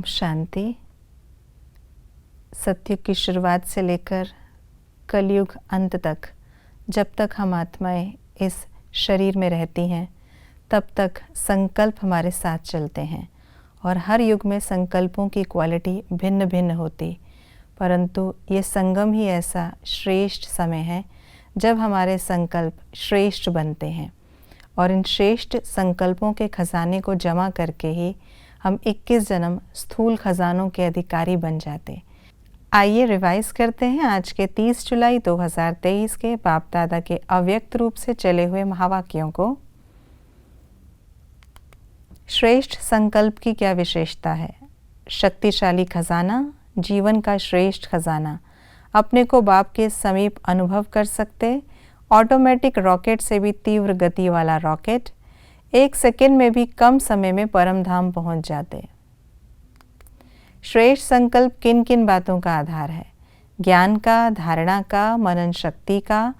शांति। सत्युग की शुरुआत से लेकर कलयुग अंत तक जब तक हम आत्माएं इस शरीर में रहती हैं तब तक संकल्प हमारे साथ चलते हैं और हर युग में संकल्पों की क्वालिटी भिन्न भिन्न होती, परंतु ये संगम ही ऐसा श्रेष्ठ समय है जब हमारे संकल्प श्रेष्ठ बनते हैं और इन श्रेष्ठ संकल्पों के खजाने को जमा करके ही हम 21 जन्म स्थूल खजानों के अधिकारी बन जाते। आइए रिवाइज करते हैं आज के 30 जुलाई 2023 के बाप दादा के अव्यक्त रूप से चले हुए महावाक्यों को। श्रेष्ठ संकल्प की क्या विशेषता है? शक्तिशाली खजाना, जीवन का श्रेष्ठ खजाना, अपने को बाप के समीप अनुभव कर सकते, ऑटोमेटिक रॉकेट से भी तीव्र गति वाला रॉकेट, 1 सेकेंड में भी कम समय में परम धाम पहुंच जाते। श्रेष्ठ संकल्प किन किन बातों का आधार है? ज्ञान का, धारणा का, मनन शक्ति का,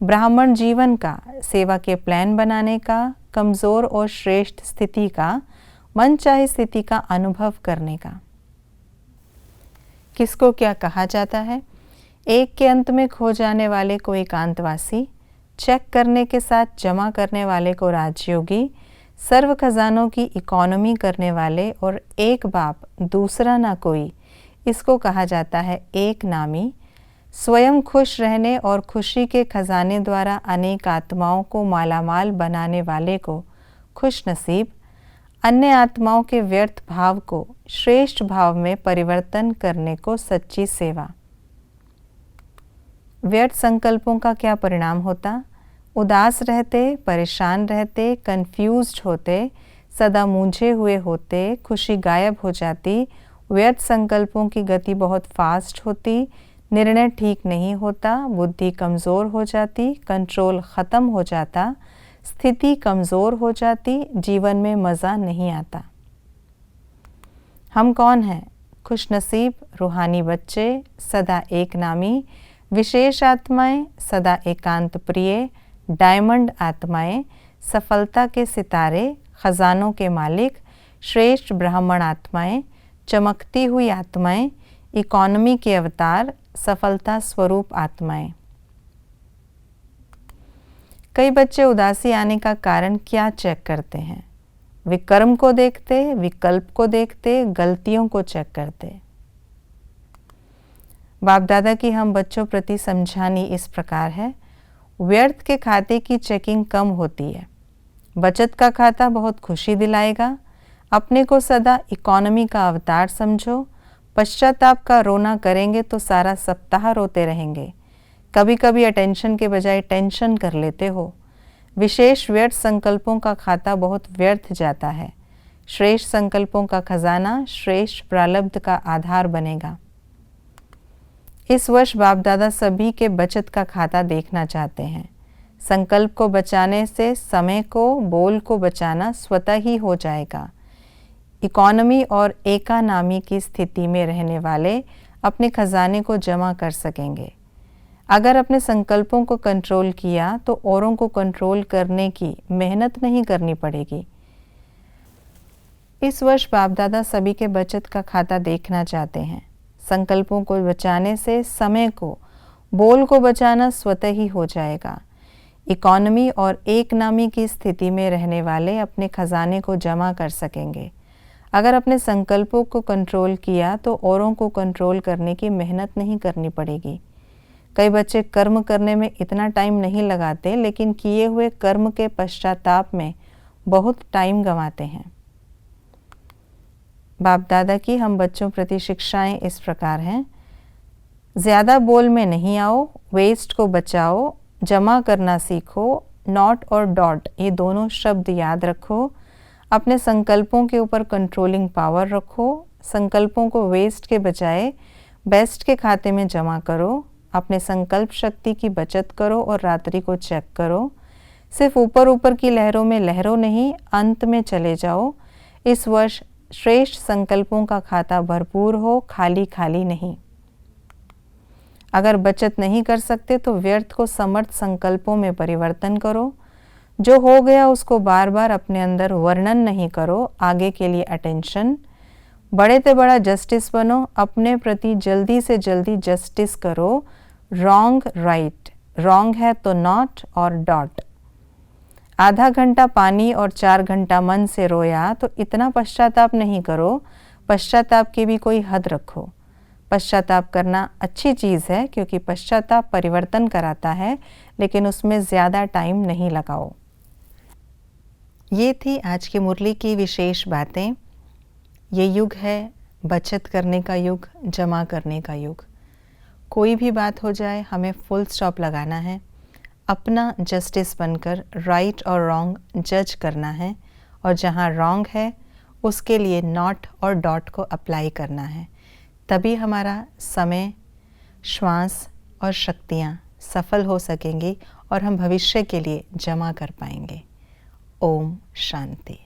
ब्राह्मण जीवन का, सेवा के प्लान बनाने का, कमज़ोर और श्रेष्ठ स्थिति का, मनचाही स्थिति का अनुभव करने का। किसको क्या कहा जाता है? एक के अंत में खो जाने वाले को एकांतवासी, चेक करने के साथ जमा करने वाले को राजयोगी, सर्व खजानों की इकोनॉमी करने वाले और एक बाप दूसरा ना कोई, इसको कहा जाता है एक नामी। स्वयं खुश रहने और खुशी के खजाने द्वारा अनेक आत्माओं को मालामाल बनाने वाले को खुश नसीब, अन्य आत्माओं के व्यर्थ भाव को श्रेष्ठ भाव में परिवर्तन करने को सच्ची सेवा। व्यर्थ संकल्पों का क्या परिणाम होता? उदास रहते, परेशान रहते, कंफ्यूज्ड होते, सदा मूंझे हुए होते, खुशी गायब हो जाती, व्यर्थ संकल्पों की गति बहुत फास्ट होती, निर्णय ठीक नहीं होता, बुद्धि कमज़ोर हो जाती, कंट्रोल ख़त्म हो जाता, स्थिति कमज़ोर हो जाती, जीवन में मज़ा नहीं आता। हम कौन हैं? खुशनसीब रूहानी बच्चे, सदा एक नामी, विशेष आत्माएं, सदा एकांत प्रिय, डायमंड आत्माएं, सफलता के सितारे, खजानों के मालिक, श्रेष्ठ ब्राह्मण आत्माएं, चमकती हुई आत्माएं, इकोनॉमी के अवतार, सफलता स्वरूप आत्माएं। कई बच्चे उदासी आने का कारण क्या चेक करते हैं? विकर्म को देखते, विकल्प को देखते, गलतियों को चेक करते। बाप दादा की हम बच्चों प्रति समझानी इस प्रकार है। व्यर्थ के खाते की चेकिंग कम होती है, बचत का खाता बहुत खुशी दिलाएगा। अपने को सदा इकोनॉमी का अवतार समझो। पश्चाताप का रोना करेंगे तो सारा सप्ताह रोते रहेंगे। कभी कभी अटेंशन के बजाय टेंशन कर लेते हो। विशेष व्यर्थ संकल्पों का खाता बहुत व्यर्थ जाता है। श्रेष्ठ संकल्पों का खजाना श्रेष्ठ प्रारब्ध का आधार बनेगा। इस वर्ष बाप दादा सभी के बचत का खाता देखना चाहते हैं। संकल्प को बचाने से समय को, बोल को बचाना स्वतः ही हो जाएगा। इकोनॉमी और एकानामी की स्थिति में रहने वाले अपने खजाने को जमा कर सकेंगे। अगर अपने संकल्पों को कंट्रोल किया तो औरों को कंट्रोल करने की मेहनत नहीं करनी पड़ेगी। इस वर्ष बाप दादा सभी के बचत का खाता देखना चाहते हैं। संकल्पों को बचाने से समय को, बोल को बचाना स्वतः ही हो जाएगा। इकोनॉमी और एक नामी की स्थिति में रहने वाले अपने खजाने को जमा कर सकेंगे। अगर अपने संकल्पों को कंट्रोल किया तो औरों को कंट्रोल करने की मेहनत नहीं करनी पड़ेगी। कई बच्चे कर्म करने में इतना टाइम नहीं लगाते, लेकिन किए हुए कर्म के पश्चाताप में बहुत टाइम गंवाते हैं। बाप दादा की हम बच्चों प्रति शिक्षाएं इस प्रकार हैं। ज़्यादा बोल में नहीं आओ, वेस्ट को बचाओ, जमा करना सीखो, नॉट और डॉट ये दोनों शब्द याद रखो। अपने संकल्पों के ऊपर कंट्रोलिंग पावर रखो। संकल्पों को वेस्ट के बजाय बेस्ट के खाते में जमा करो। अपने संकल्प शक्ति की बचत करो और रात्रि को चेक करो। सिर्फ ऊपर ऊपर की लहरों में लहरों नहीं, अंत में चले जाओ। इस वर्ष श्रेष्ठ संकल्पों का खाता भरपूर हो, खाली खाली नहीं। अगर बचत नहीं कर सकते तो व्यर्थ को समर्थ संकल्पों में परिवर्तन करो। जो हो गया उसको बार बार अपने अंदर वर्णन नहीं करो। आगे के लिए अटेंशन, बड़े ते बड़ा जस्टिस बनो, अपने प्रति जल्दी से जल्दी जस्टिस करो। रॉन्ग राइट, रॉन्ग है तो नॉट और डॉट। आधा घंटा पानी और 4 घंटा मन से रोया तो इतना पश्चाताप नहीं करो, पश्चाताप की भी कोई हद रखो। पश्चाताप करना अच्छी चीज़ है क्योंकि पश्चाताप परिवर्तन कराता है, लेकिन उसमें ज़्यादा टाइम नहीं लगाओ। ये थी आज की मुरली की विशेष बातें। ये युग है बचत करने का युग, जमा करने का युग। कोई भी बात हो जाए हमें फुल स्टॉप लगाना है, अपना जस्टिस बनकर राइट और रॉन्ग जज करना है, और जहाँ रॉन्ग है उसके लिए नॉट और डॉट को अप्लाई करना है। तभी हमारा समय, श्वास और शक्तियाँ सफल हो सकेंगी और हम भविष्य के लिए जमा कर पाएंगे। ओम शांति।